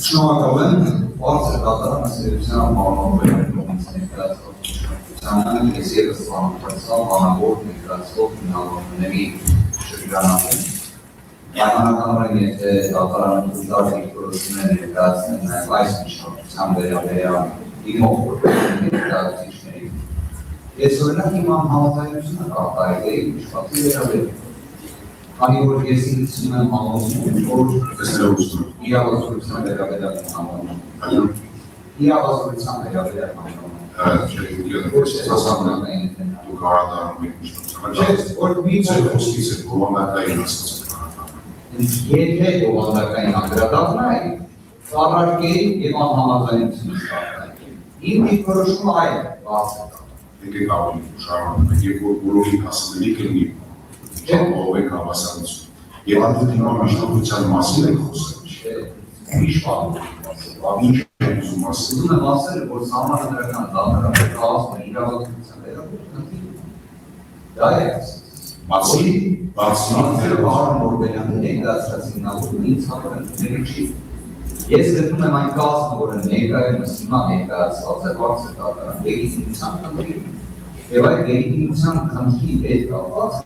Շնորհակալ եմ, բարձր դատարանը սերության մարմնավորել կողմից ներկայացված ես ևս ծանոթացա բանավոր ներկայացվող հիմնավորումների շրջանակում։ Պայմանականորեն եթե դատարանը դժվար դիրքորոշումներ ներկայացնել նաև այս միջնորդության վերաբերյալ իմով ներկայացուցիչների, ես օրինակ իմ անհամաձայնությունը կատարել էի մշտացի վերաբերյալ։ Քանի որ ես ինձ եմ համոզում, որ իրավասության վերաբերյալ համոզում, իրավասության վերաբերյալ համոզում, ոչ թե հասարակային դուք հարադառնում եք միջնորդությանը, որ միայն խոսքից է բովանդակային ասացեք եթե բովանդակային անդրադառնայի, ծառարկեի եւ անհամաձայնություն ստացվի։ Իմ դիրքորոշումը այլ է, բարձր։ Եկեք ավելի շարունակենք, երբ որ բոլորի հասանելի կլինի ով հավասարություն։ Եվ արդյոք հիմա միջնորդության մասին եք խոսում։ Ուրիշ բան։ Ինչ եք ուզում ասել։ Ուզում եմ ասել, որ սահմանադրական դատարանը կազմում է իրավասության վերաբերյալ։ Դա է ասել։ Բացի Վարդան Օրբելյանի ներկայացրած հիմնավորումը ինձ համար չի։ Ես գտնում եմ այն կազմը, որը ներկայումս հիմա ներկայացված է բարձր դատարան լեգիտիմության խնդրի։ Եվ այդ լեգիտիմության խնդրի հետ կապված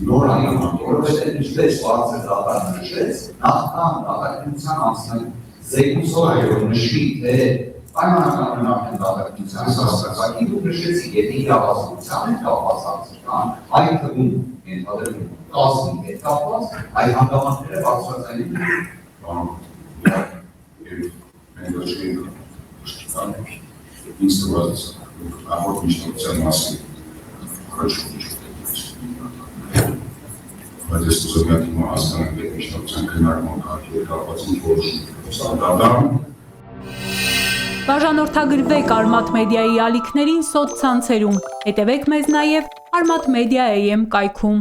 Նոր այնքան, որովհետև ինչպես բարձր դատարանը նշեց, նախքան դատականության անցնել զեկույցով է, որ նշի, թե պայմանականորեն արդեն դատականության հասարակակի դուք նշեցիք, եթե իրավասության հետ կապված հարցեր այդ թվում ենթադրվում կազմի հետ կապված, այդ հանգամանքները բարձրացնելու մենք ինձ թվաց նախորդ միջնորդության մասին առաջում բայց ես ուզում եմ հիմա հասկանալ այդ միջնորդության քննարկման կարգի կապված ինչ որոշում ստանդարտական Բաժանորդագրվեք Արմաթ մեդիայի ալիքներին սոցցանցերում, հետևեք մեզ նաև Armat Media AM կայքում։